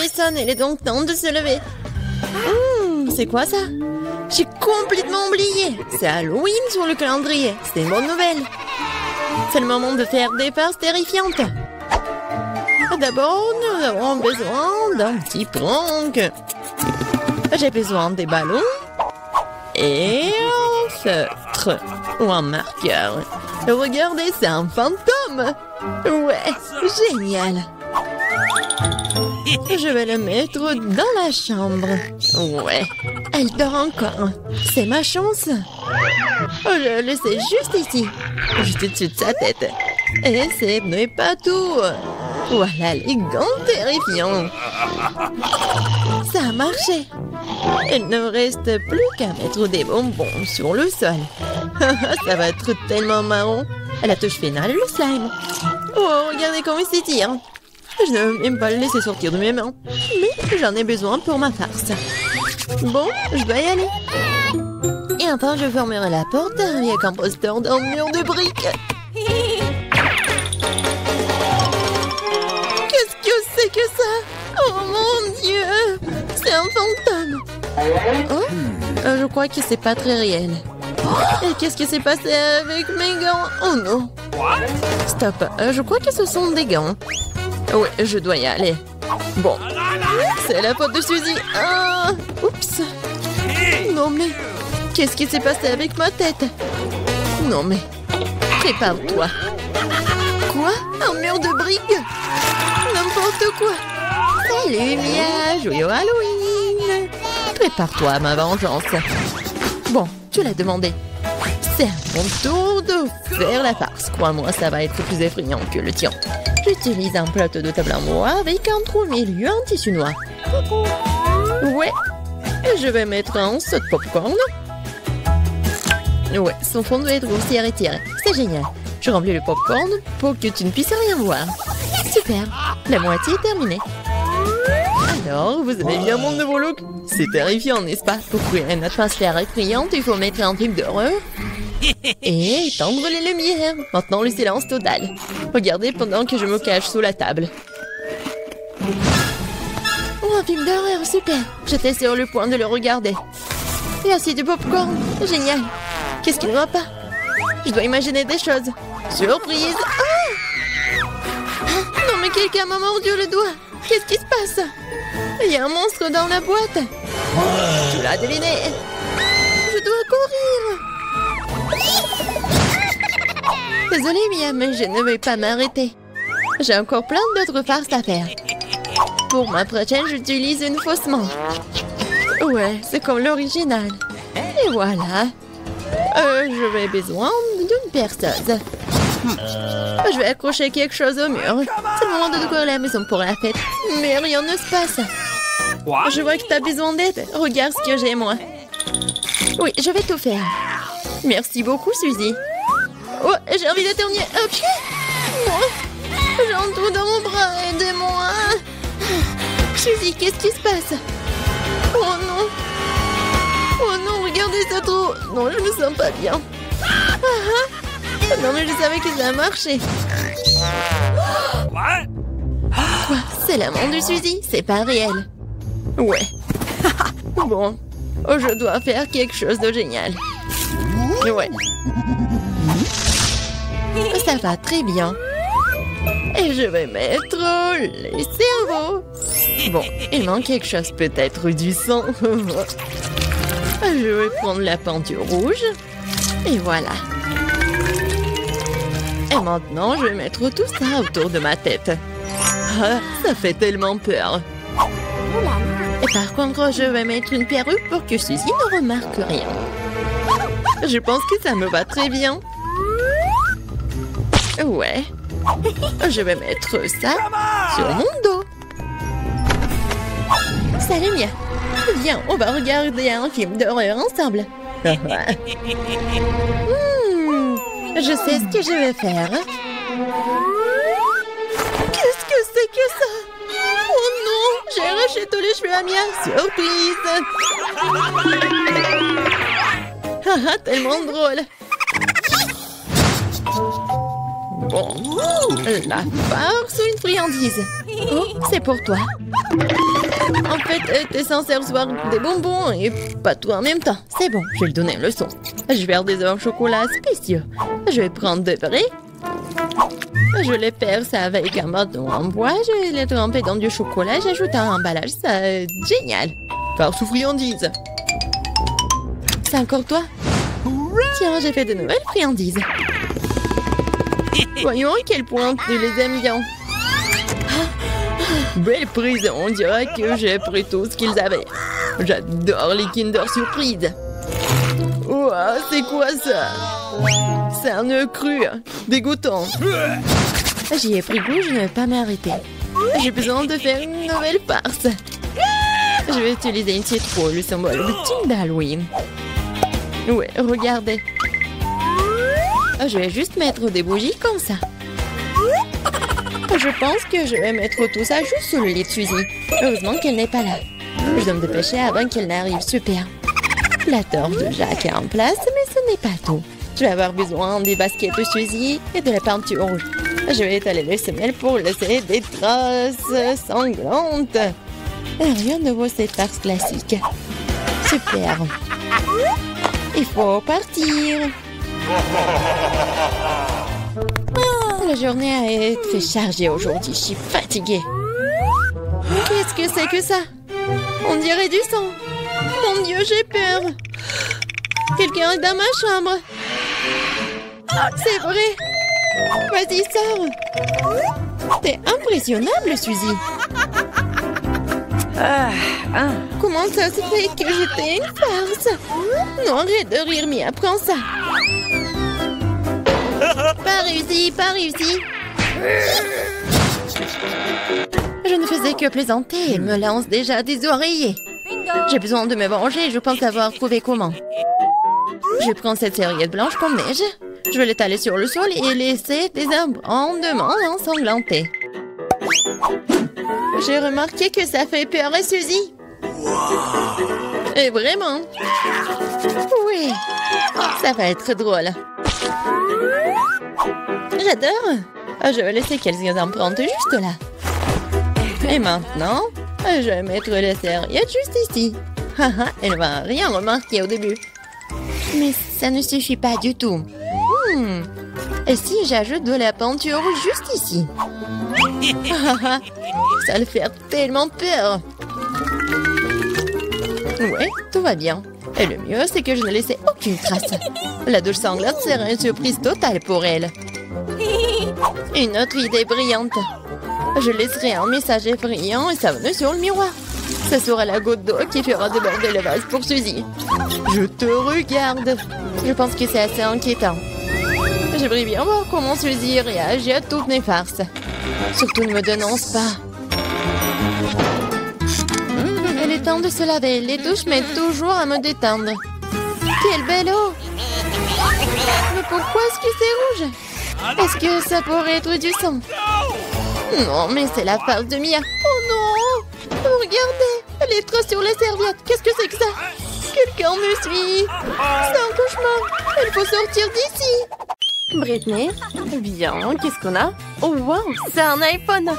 minuit sonne, il est donc temps de se lever. C'est quoi ça? J'ai complètement oublié. C'est Halloween sur le calendrier. C'est une bonne nouvelle. C'est le moment de faire des farces terrifiantes. D'abord, nous avons besoin d'un petit prank. J'ai besoin des ballons et un feutre ou un marqueur. Regardez, c'est un fantôme. Ouais, génial. Je vais le mettre dans la chambre. Ouais, elle dort encore. C'est ma chance. Je le laissais juste ici, juste au-dessus de sa tête. Et ce n'est pas tout. Voilà les gants terrifiants. Ça a marché. Il ne reste plus qu'à mettre des bonbons sur le sol. Ça va être tellement marrant. À la touche finale, le slime. Oh, regardez comment il s'étire. Je ne veux même pas le laisser sortir de mes mains. Mais j'en ai besoin pour ma farce. Bon, je dois y aller. Et enfin, je fermerai la porte avec un poster d'un mur de briques. Qu'est-ce que c'est que ça? Oh mon Dieu! C'est un fantôme. Oh, je crois que c'est pas très réel. Et qu'est-ce qui s'est passé avec mes gants? Oh non! Stop, je crois que ce sont des gants. Oui, je dois y aller. Bon, c'est la faute de Suzy. Ah, oups. Non mais, qu'est-ce qui s'est passé avec ma tête? Non mais, prépare-toi. Quoi? Un mur de briques? N'importe quoi. Salut Mia, joyeux Halloween. Prépare-toi à ma vengeance. Bon, tu l'as demandé. C'est à mon tour de faire la farce. Crois-moi, ça va être plus effrayant que le tien. J'utilise un plateau de table en bois avec un trou au milieu en tissu noir. Ouais. Et je vais mettre un saut de popcorn. Ouais, son fond doit être aussi étiré. C'est génial. Je remplis le popcorn pour que tu ne puisses rien voir. Super. La moitié est terminée. Alors, vous aimez bien mon nouveau look? C'est terrifiant, n'est-ce pas? Pour créer une atmosphère effrayante, il faut mettre un film d'horreur et étendre les lumières. Maintenant, le silence total. Regardez pendant que je me cache sous la table. Oh, un film d'horreur, super. J'étais sur le point de le regarder. Et aussi du popcorn. Génial. Qu'est-ce qui ne va pas? Je dois imaginer des choses. Surprise. Ah! Non, mais quelqu'un m'a mordu le doigt. Qu'est-ce qui se passe? Il y a un monstre dans la boîte. Tu l'as deviné. Je dois courir. Désolée, Mia, mais je ne vais pas m'arrêter. J'ai encore plein d'autres farces à faire. Pour ma prochaine, j'utilise une fausse main. Ouais, c'est comme l'original. Et voilà. Je vais besoin d'une perceuse. Je vais accrocher quelque chose au mur. C'est le moment de décorer la maison pour la fête. Mais rien ne se passe. Je vois que tu as besoin d'aide. Regarde ce que j'ai, moi. Oui, je vais tout faire. Merci beaucoup, Suzy. Oh, j'ai envie d'éternuer. Ok. J'ai un trou dans mon bras. Aidez-moi. Suzy, qu'est-ce qui se passe? Oh non. Oh non, regardez ce trou. Non, je me sens pas bien. Non, mais je savais que ça a marché. Quoi? C'est la main de Suzy? C'est pas réel. Ouais. Bon. Oh, je dois faire quelque chose de génial. Ouais. Ça va très bien. Et je vais mettre les cerveaux. Bon, il manque quelque chose, peut-être du sang. Je vais prendre la peinture rouge. Et voilà. Et maintenant, je vais mettre tout ça autour de ma tête. Ah, ça fait tellement peur. Et par contre, je vais mettre une perruque pour que Suzy ne remarque rien. Je pense que ça me va très bien. Ouais. Je vais mettre ça sur mon dos. Salut Mia. Viens, on va regarder un film d'horreur ensemble. Je sais ce que je vais faire. Qu'est-ce que c'est que ça? Oh non, j'ai arraché tous les cheveux à Mia. Surprise. Tellement drôle. bon. La farce ou une friandise? Oh, c'est pour toi. En fait, t'es censé recevoir des bonbons et pas tout en même temps. C'est bon, je vais lui donner une leçon. Je vais faire des œufs au chocolat spéciaux. Je vais prendre deux vrais. Je les perce avec un bâton en bois. Je vais les tremper dans du chocolat. J'ajoute un emballage. Ça, génial. Farce ou friandise? C'est encore toi? Tiens, j'ai fait de nouvelles friandises. Voyons à quel point tu les aimes bien. Belle prise, on dirait que j'ai pris tout ce qu'ils avaient. J'adore les Kinder Surprise. Ouah, c'est quoi ça? C'est un œuf cru, dégoûtant. J'y ai pris goût, je ne vais pas m'arrêter. J'ai besoin de faire une nouvelle farce. Je vais utiliser une citrouille, le symbole ultime d'Halloween. Ouais, regardez. Je vais juste mettre des bougies comme ça. Je pense que je vais mettre tout ça juste sur le lit de Suzy. Heureusement qu'elle n'est pas là. Je dois me dépêcher avant qu'elle n'arrive. Super. La torche de Jack est en place, mais ce n'est pas tout. Je vais avoir besoin des baskets de Suzy et de la peinture rouge. Je vais étaler les semelles pour laisser des traces sanglantes. Rien de nouveau, cette farce classique. Super. Il faut partir. La journée a été très chargée aujourd'hui. Je suis fatiguée. Qu'est-ce que c'est que ça? On dirait du sang. Mon Dieu, j'ai peur. Quelqu'un est dans ma chambre. C'est vrai. Vas-y, sors. T'es impressionnable, Suzy. Comment ça se fait que j'étais une farce? Non, arrête de rire, mais apprends ça. Pas réussi, pas réussi. Je ne faisais que plaisanter. Elle me lance déjà des oreillers. J'ai besoin de me venger. Je pense avoir trouvé comment. Je prends cette serviette blanche comme neige. Je vais l'étaler sur le sol et laisser des abondements ensanglantés. J'ai remarqué que ça fait peur à Suzy. Et vraiment. Oui, ça va être drôle. J'adore. Je vais laisser quelques empreintes juste là. Et maintenant, je vais mettre les serviettes juste ici. Elle va rien remarquer au début. Mais ça ne suffit pas du tout. Et si j'ajoute de la peinture juste ici? Ça va le faire tellement peur. Ouais, tout va bien. Et le mieux, c'est que je ne laissais aucune trace. La douche sanglante sera une surprise totale pour elle. Une autre idée brillante. Je laisserai un message effrayant et savonneux sur le miroir. Ce sera la goutte d'eau qui fera déborder le vase pour Suzy. Je te regarde. Je pense que c'est assez inquiétant. J'aimerais bien voir comment Suzy réagit à toutes mes farces. Surtout ne me dénonce pas. Il est temps de se laver. Les douches m'aident toujours à me détendre. Quelle belle eau! Mais pourquoi est-ce que c'est rouge? Est-ce que ça pourrait être du sang? Non, mais c'est la farce de Mia. Oh non! Regardez! Les traces sur les serviettes. Qu'est-ce que c'est que ça? Quelqu'un me suit. C'est un cauchemar. Il faut sortir d'ici. Britney, bien, qu'est-ce qu'on a? Oh wow, c'est un iPhone.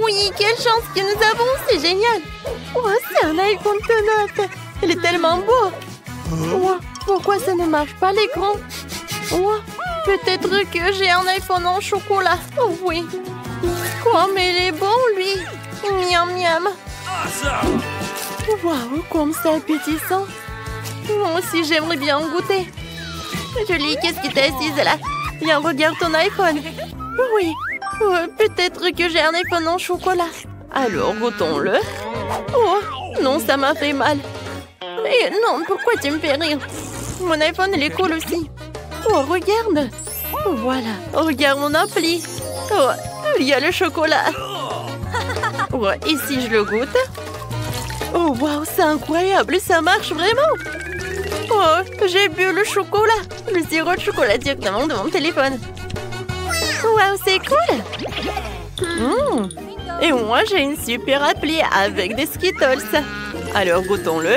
Oui, quelle chance que nous avons, c'est génial. Oh, c'est un iPhone tout neuf. Il est tellement beau. Oh, pourquoi ça ne marche pas l'écran? Oh, peut-être que j'ai un iPhone en chocolat. Oh oui. Quoi, mais il est bon, lui. Miam, miam. Waouh, comme c'est appétissant. Moi aussi, j'aimerais bien en goûter. Julie, qu'est-ce qui t'est assise là? Viens, regarde ton iPhone. Oui, peut-être que j'ai un iPhone en chocolat. Alors, goûtons-le. Oh, non, ça m'a fait mal. Et non, pourquoi tu me fais rire? Mon iPhone, il est cool aussi. Oh, regarde. Voilà, regarde mon appli. Oh, il y a le chocolat. Oh, et si je le goûte? Oh, waouh, c'est incroyable, ça marche vraiment. Oh, j'ai bu le chocolat. Le sirop de chocolat directement de mon téléphone. Waouh, c'est cool. Et moi, j'ai une super appli avec des Skittles. Alors, goûtons-le.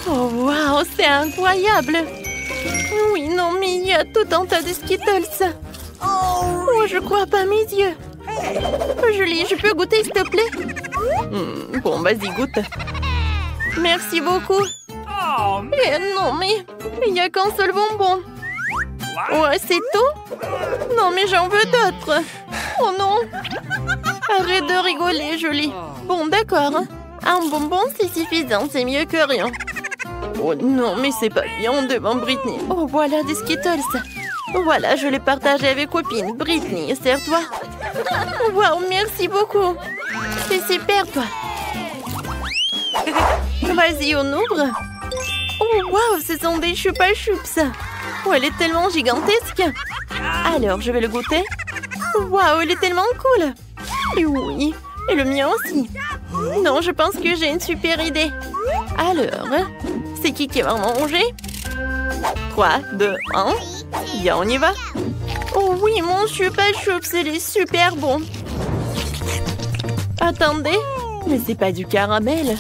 Oh, waouh, c'est incroyable. Oui, non, mais il y a tout un tas de Skittles. Oh, je crois pas à mes yeux. Julie, je peux goûter, s'il te plaît? Bon, vas-y, goûte. Merci beaucoup. Non, mais il n'y a qu'un seul bonbon. Ouais, c'est tout? Non, mais j'en veux d'autres. Oh non. Arrête de rigoler, Julie. Bon, d'accord. Un bonbon, c'est suffisant. C'est mieux que rien. Oh non, mais c'est pas bien devant Britney. Oh, voilà des Skittles. Voilà, je les partageais avec copine. Britney, sers-toi. Waouh, merci beaucoup. C'est super, toi. Vas-y, on ouvre. Oh, waouh, ce sont des Chupa Chups. Oh, elle est tellement gigantesque. Alors, je vais le goûter. Waouh, elle est tellement cool. Et oui, et le mien aussi. Non, je pense que j'ai une super idée. Alors, c'est qui va manger? 3, 2, 1. Bien, on y va. Oh oui, mon Chupa Chups, il est super bon. Attendez, mais c'est pas du caramel.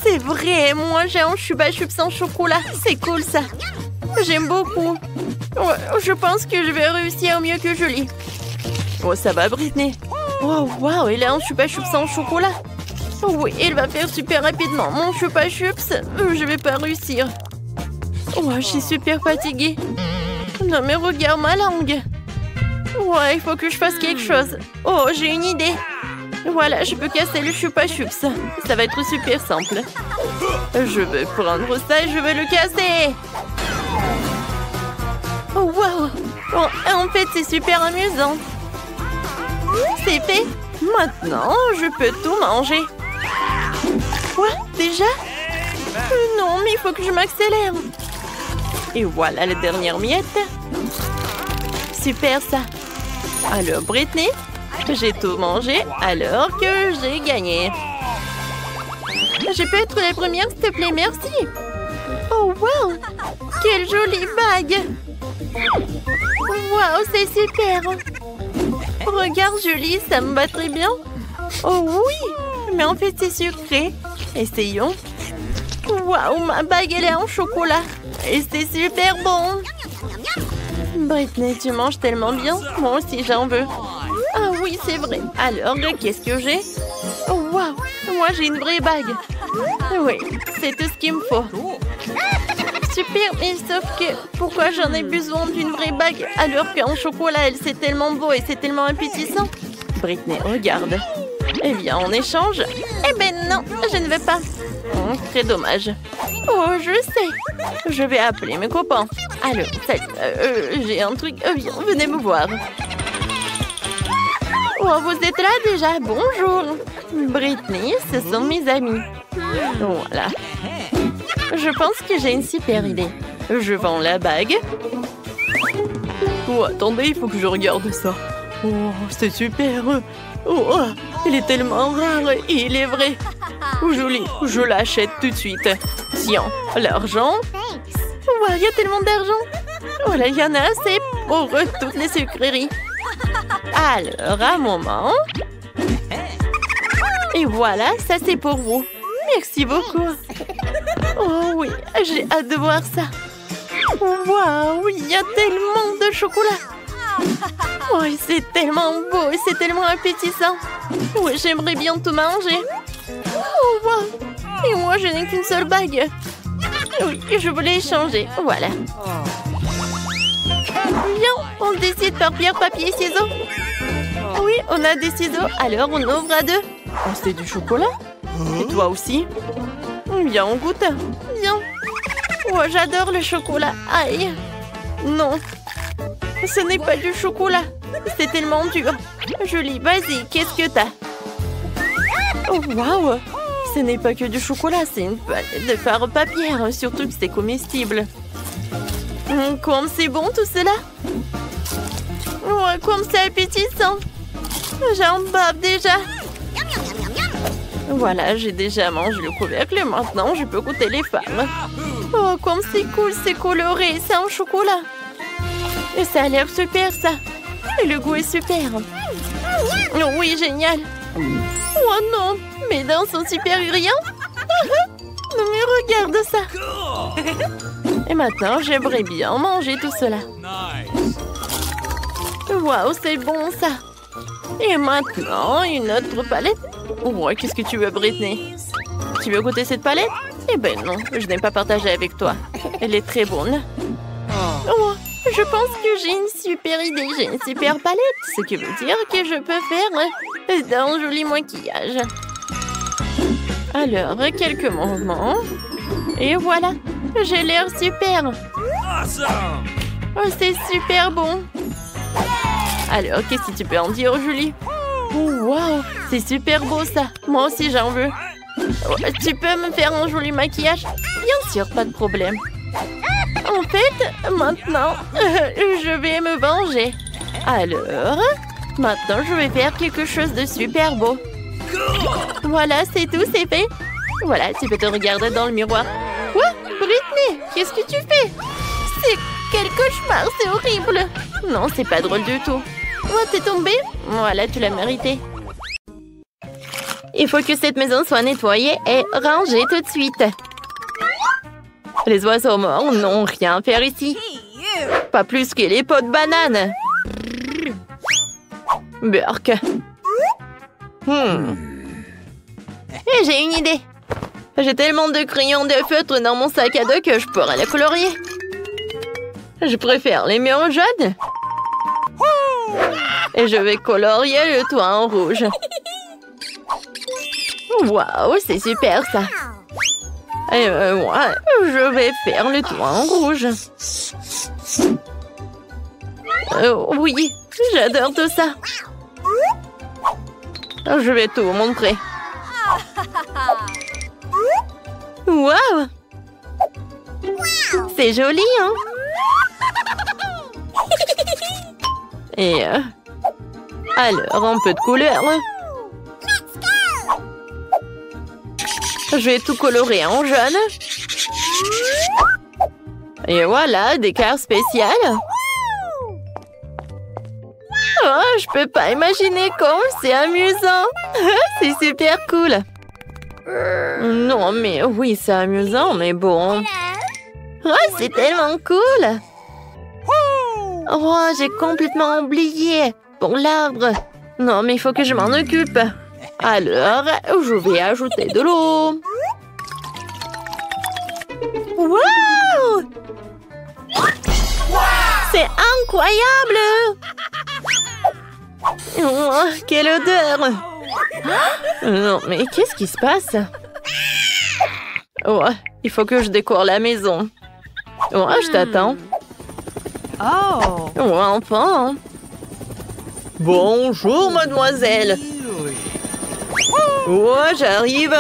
C'est vrai, moi j'ai un Chupa Chups en chocolat. C'est cool ça. J'aime beaucoup. Ouais, je pense que je vais réussir mieux que Julie. Oh, ça va, Britney? Wow, wow, il a un Chupa Chups en chocolat. Oui, il va faire super rapidement. Mon Chupa Chups, je vais pas réussir. Oh, je suis super fatiguée. Non, mais regarde ma langue. Ouais, il faut que je fasse quelque chose. Oh, j'ai une idée. Voilà, je peux casser le Chupa Chups. Ça va être super simple. Je vais prendre ça et je vais le casser. Oh, wow. Bon, en fait, c'est super amusant. C'est fait. Maintenant, je peux tout manger. Quoi? Déjà? Non, mais il faut que je m'accélère. Et voilà la dernière miette. Super ça. Alors, Britney, j'ai tout mangé alors que j'ai gagné. Je peux être la première, s'il te plaît, merci. Oh, wow. Quelle jolie bague. Wow, c'est super. Regarde, Julie, ça me va très bien. Oh oui, mais en fait, c'est sucré. Essayons. Waouh, ma bague, elle est en chocolat. Et c'est super bon. Britney, tu manges tellement bien. Moi aussi, j'en veux. Ah oui, c'est vrai. Alors, qu'est-ce que j'ai? Oh, waouh, moi, j'ai une vraie bague. Oui, c'est tout ce qu'il me faut. Super, mais sauf que pourquoi j'en ai besoin d'une vraie bague alors qu'en chocolat, elle c'est tellement beau et c'est tellement appétissant. Britney, regarde. Eh bien, en échange... Eh ben non, je ne vais pas. Très dommage. Oh, je sais. Je vais appeler mes copains. Alors, salut, j'ai un truc. Viens, venez me voir. Oh, vous êtes là déjà? Bonjour. Britney, ce sont mes amis. Voilà. Je pense que j'ai une super idée. Je vends la bague. Oh, attendez, il faut que je regarde ça. Oh, c'est super. Oh, il est tellement rare et il est vrai. Joli, je l'achète tout de suite. Tiens, l'argent. Oh, il y a tellement d'argent. Voilà, il y en a assez pour toutes les sucreries. Alors, un moment. Et voilà, ça c'est pour vous. Merci beaucoup. Oh oui, j'ai hâte de voir ça. Waouh, il y a tellement de chocolat. Oh, c'est tellement beau et c'est tellement appétissant. Oui, j'aimerais bien tout manger. Oh, waouh. Et moi, je n'ai qu'une seule bague. Oui, je voulais échanger. Voilà. Bien, on décide par pierre, papier, ciseaux. Oui, on a des ciseaux, alors on ouvre à deux. Oh, c'est du chocolat. Et toi aussi? Bien, on goûte. Bien. Oh, j'adore le chocolat. Aïe. Non. Ce n'est pas du chocolat. C'est tellement dur. Julie, vas-y, qu'est-ce que t'as? Oh, waouh. Ce n'est pas que du chocolat, c'est une palette de fard papier. Surtout que c'est comestible. Comme c'est bon tout cela. Oh, comme c'est appétissant. J'en bave déjà. Voilà, j'ai déjà mangé le couvercle. Maintenant, je peux goûter les femmes. Oh, comme c'est cool, c'est coloré. C'est en chocolat. Et ça a l'air super, ça. Et le goût est super. Oh, oui, génial. Oh non, mes dents sont super brillantes. Non, mais regarde ça. Et maintenant, j'aimerais bien manger tout cela. Waouh, c'est bon ça. Et maintenant, une autre palette. Oh, qu'est-ce que tu veux, Britney? Tu veux goûter cette palette? Eh ben non, je n'ai pas partagé avec toi. Elle est très bonne. Oh, je pense que j'ai une super idée. J'ai une super palette, ce qui veut dire que je peux faire d'un joli maquillage. Alors, quelques mouvements. Et voilà, j'ai l'air super. Oh, c'est super bon. Alors, qu'est-ce que tu peux en dire, Julie? Oh, waouh, c'est super beau ça. Moi aussi, j'en veux. Oh, tu peux me faire un joli maquillage? Bien sûr, pas de problème. En fait, maintenant, je vais me venger. Alors, maintenant, je vais faire quelque chose de super beau. Voilà, c'est tout, c'est fait. Voilà, tu peux te regarder dans le miroir. Quoi? Britney, qu'est-ce que tu fais? C'est quel cauchemar, c'est horrible. Non, c'est pas drôle du tout. Oh, t'es tombée? Voilà, tu l'as mérité. Il faut que cette maison soit nettoyée et rangée tout de suite. Les oiseaux morts n'ont rien à faire ici. Pas plus que les pots de banane. Burk. Et j'ai une idée. J'ai tellement de crayons de feutre dans mon sac à dos que je pourrais les colorier. Je préfère les miens jaunes. Et je vais colorier le toit en rouge. Waouh, c'est super ça. Et moi, je vais faire le toit en rouge. Oui, j'adore tout ça. Je vais tout vous montrer. Waouh! C'est joli, hein? Et alors, un peu de couleur. Je vais tout colorer en jaune. Et voilà, décor spécial. Oh, je peux pas imaginer comme c'est amusant. C'est super cool. Non, mais oui, c'est amusant, mais bon. Oh, c'est tellement cool. Oh, j'ai complètement oublié. Pour l'arbre. Non, mais il faut que je m'en occupe. Alors, je vais ajouter de l'eau. Wow! C'est incroyable! Oh, quelle odeur! Non, mais qu'est-ce qui se passe? Oh, il faut que je décore la maison. Oh, je t'attends. Oh, enfin! Bonjour, mademoiselle! Oh, j'arrive!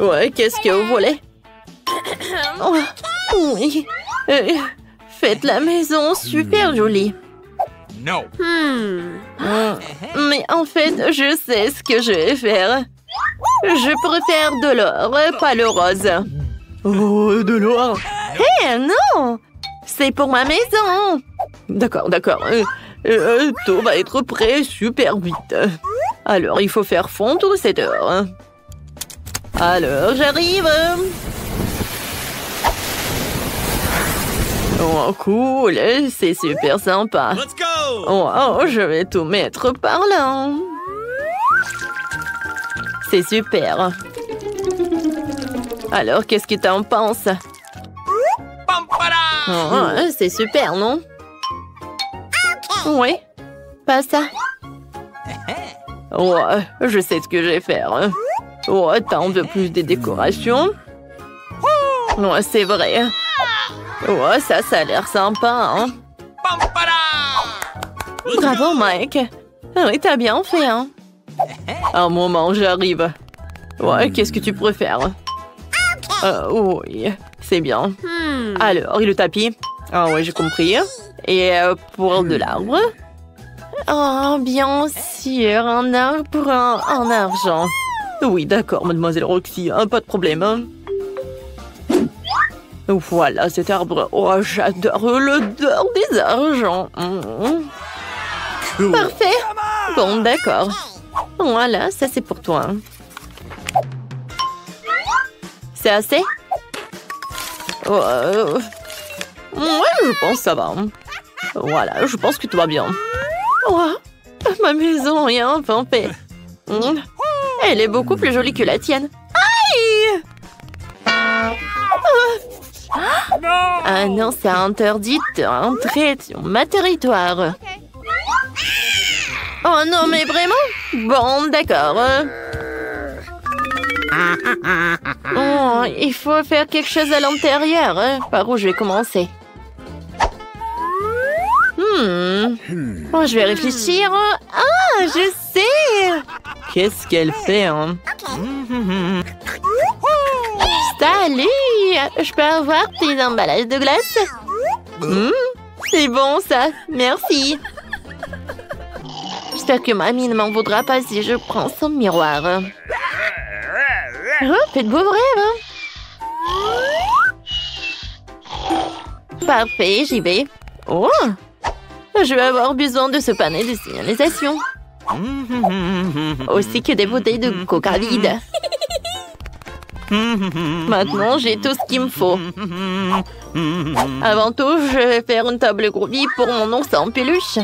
Ouais, qu'est-ce que vous voulez? Oh, oui. Faites la maison super jolie. No. Mais en fait, je sais ce que je vais faire. Je préfère de l'or, pas le rose. Oh, de l'or? Hé, non! C'est pour ma maison. D'accord, d'accord. Tout va être prêt super vite. Alors, il faut faire fondre cette or. Alors, j'arrive. Oh, cool. C'est super sympa. Let's go. Oh, je vais tout mettre par là. C'est super. Alors, qu'est-ce que t'en penses? Oh, c'est super, non? Oui, pas ça. Oh, je sais ce que je vais faire. Oh, t'en veux plus des décorations? Oh, c'est vrai. Oh, ça a l'air sympa, hein? Bravo, Mike. Oui, t'as bien fait, hein? Un moment, j'arrive. Ouais, qu'est-ce que tu préfères? Oui, c'est bien. Alors, et le tapis? Ah ouais, j'ai compris. Et pour de l'arbre? Oh, bien sûr, un arbre en argent. Oui, d'accord, mademoiselle Roxy, pas de problème. Voilà cet arbre. Oh, j'adore l'odeur des argents. Cool. Parfait. Bon, d'accord. Voilà, ça c'est pour toi. C'est assez? Ouais, je pense que ça va. Voilà, je pense que tout va bien. Oh, ma maison est enfin faite. Elle est beaucoup plus jolie que la tienne. Aïe! Ah non, c'est interdit d'entrer sur ma territoire. Oh non, mais vraiment? Bon, d'accord. Oh, il faut faire quelque chose à l'intérieur. Par où je vais commencer? Oh, je vais réfléchir. Ah, je sais! Qu'est-ce qu'elle fait, hein? Salut! Je peux avoir tes emballages de glace? C'est bon, ça. Merci. J'espère que mamie ne m'en voudra pas si je prends son miroir. Oh, faites beaux rêves. Parfait, j'y vais. Oh! Je vais avoir besoin de ce panneau de signalisation. Aussi que des bouteilles de coca vides. Maintenant, j'ai tout ce qu'il me faut. Avant tout, je vais faire une table groovy pour mon ours en peluche.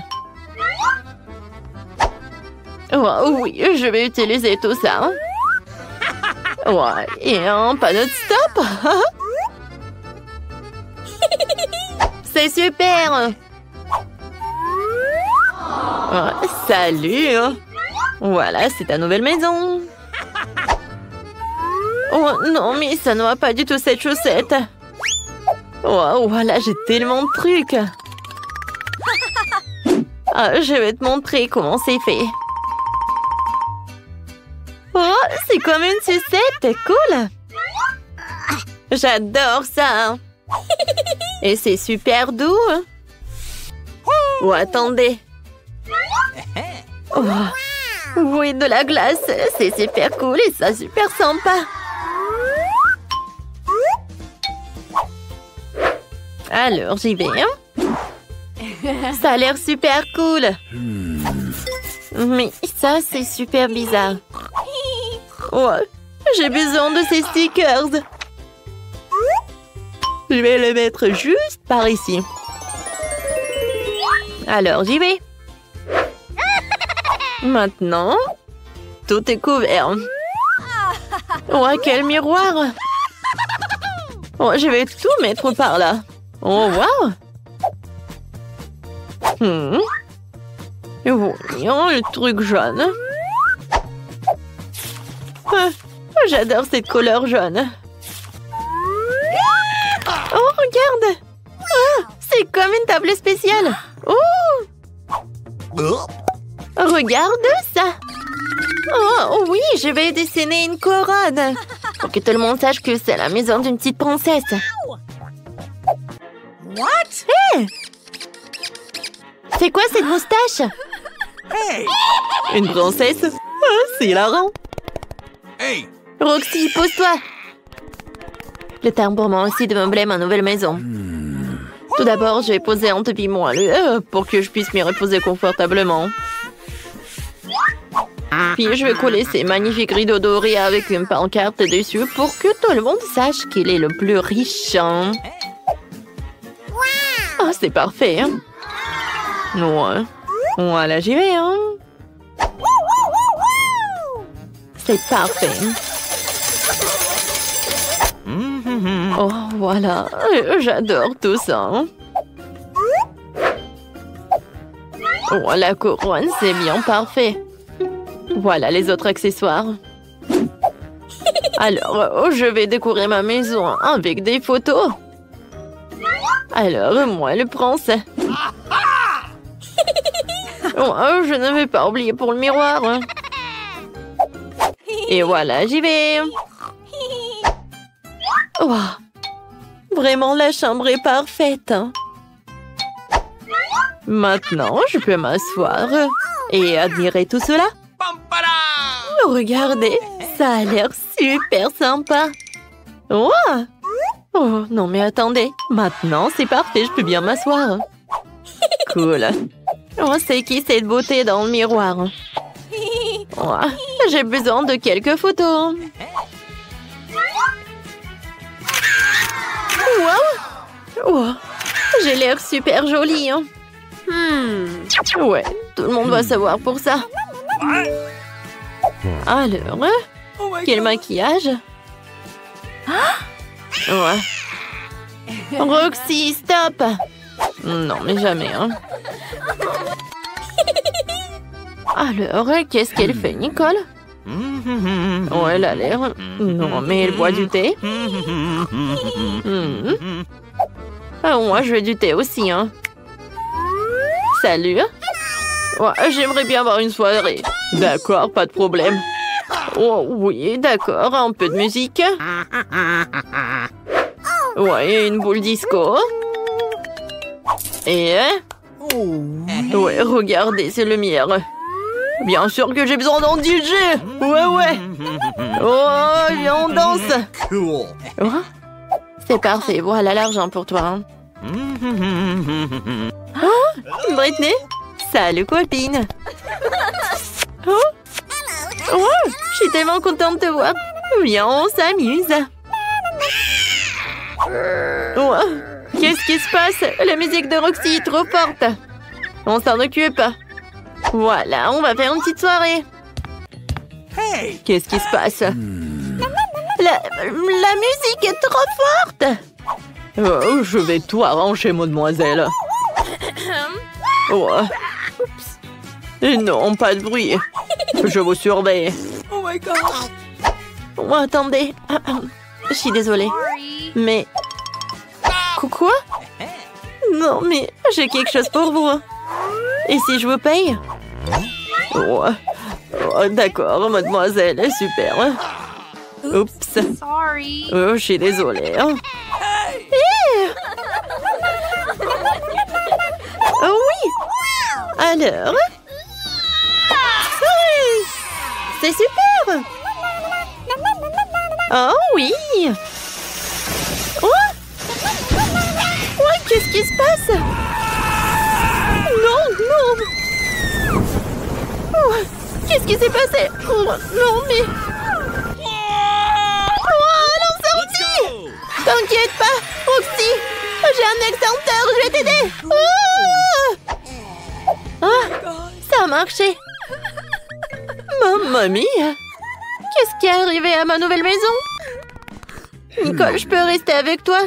Oh, oui, je vais utiliser tout ça. Ouais, et un panneau de stop. C'est super. Oh, salut. Voilà, c'est ta nouvelle maison. Oh non, mais ça ne va pas du tout cette chaussette. Oh, voilà, j'ai tellement de trucs. Ah, je vais te montrer comment c'est fait. Oh, c'est comme une sucette, cool. J'adore ça. Et c'est super doux. Oh, attendez. Oh, oui, de la glace, c'est super cool et ça super sympa. Alors, j'y vais. Ça a l'air super cool. Mais ça, c'est super bizarre. Oh, j'ai besoin de ces stickers. Je vais les mettre juste par ici. Alors, j'y vais. Maintenant, tout est couvert. Oh, quel miroir! Oh, je vais tout mettre par là. Oh, wow! Voyons le truc jaune. J'adore cette couleur jaune. Oh, regarde! Ah, c'est comme une table spéciale. Oh! Regarde ça! Oh oui, je vais dessiner une couronne pour que tout le monde sache que c'est la maison d'une petite princesse. What? Hey! C'est quoi cette moustache? Hey! Une princesse? Ah, c'est hilarant. Hey! Roxy, pose-toi. Le temps pour moi aussi de meubler ma nouvelle maison. Tout d'abord, je vais poser un tapis moelleux pour que je puisse m'y reposer confortablement. Puis je vais coller ces magnifiques rideaux dorés avec une pancarte dessus pour que tout le monde sache qu'il est le plus riche. Oh, c'est parfait. Ouais. Voilà, j'y vais. C'est parfait. Oh, voilà. J'adore tout ça. Oh, la couronne, c'est bien parfait. Voilà les autres accessoires. Alors, je vais décorer ma maison avec des photos. Alors, moi, le prince. Oh, je ne vais pas oublier pour le miroir. Et voilà, j'y vais. Oh, vraiment, la chambre est parfaite. Maintenant, je peux m'asseoir et admirer tout cela. Oh, regardez, ça a l'air super sympa. Oh! Oh, non mais attendez. Maintenant, c'est parfait, je peux bien m'asseoir. Cool. Oh, c'est qui cette beauté dans le miroir? Oh, j'ai besoin de quelques photos. Wow! Oh, j'ai l'air super jolie. Ouais, tout le monde va savoir pour ça. Alors, Oh my quel God. maquillage. Ouais. Roxy, stop. Non, mais jamais, hein. Alors, qu'est-ce qu'elle fait, Nicole? Oh, elle a l'air... Non, mais elle boit du thé. Ah, moi, je veux du thé aussi, hein. Salut. Ouais, j'aimerais bien avoir une soirée. D'accord, pas de problème. Oh, oui, d'accord, un peu de musique. Ouais, une boule disco. Et... Ouais, regardez, c'est le mien. Bien sûr que j'ai besoin d'un DJ. Ouais. Oh, viens, on danse. Cool. Oh, c'est parfait, voilà l'argent pour toi. Hein. Oh, Britney. Salut, copine. Oh. Oh, je suis tellement contente de te voir. Viens, on s'amuse. Oh, qu'est-ce qui se passe? La musique de Roxy est trop forte. On s'en occupe. Voilà, on va faire une petite soirée. Hey. Qu'est-ce qui se passe? La musique est trop forte. Oh, je vais tout arranger, mademoiselle. Oh. Oups. Non, pas de bruit. Je vous surveille. Oh my God. Oh, attendez. Je suis désolée. Mais... Quoi? Non, mais j'ai quelque chose pour vous. Et si je vous paye? Oh, d'accord, mademoiselle. Super. Oups. Oh, je suis désolée. Oh oui. Alors? Oui. C'est super. Oh oui. Oh. Ouais, qu'est-ce qui se passe? Non. Oh, qu'est-ce qui s'est passé? Oh, non, mais... Oh, elle en sortit. T'inquiète pas, Roxy. J'ai un extincteur, je vais t'aider. Oh. Ah, ça a marché. Mamma mia. Qu'est-ce qui est arrivé à ma nouvelle maison? Nicole, je peux rester avec toi?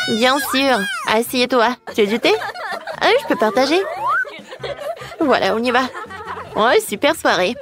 Bien sûr. Assieds-toi. Tu veux du thé? Ah, je peux partager. Voilà, on y va. Ouais, super soirée.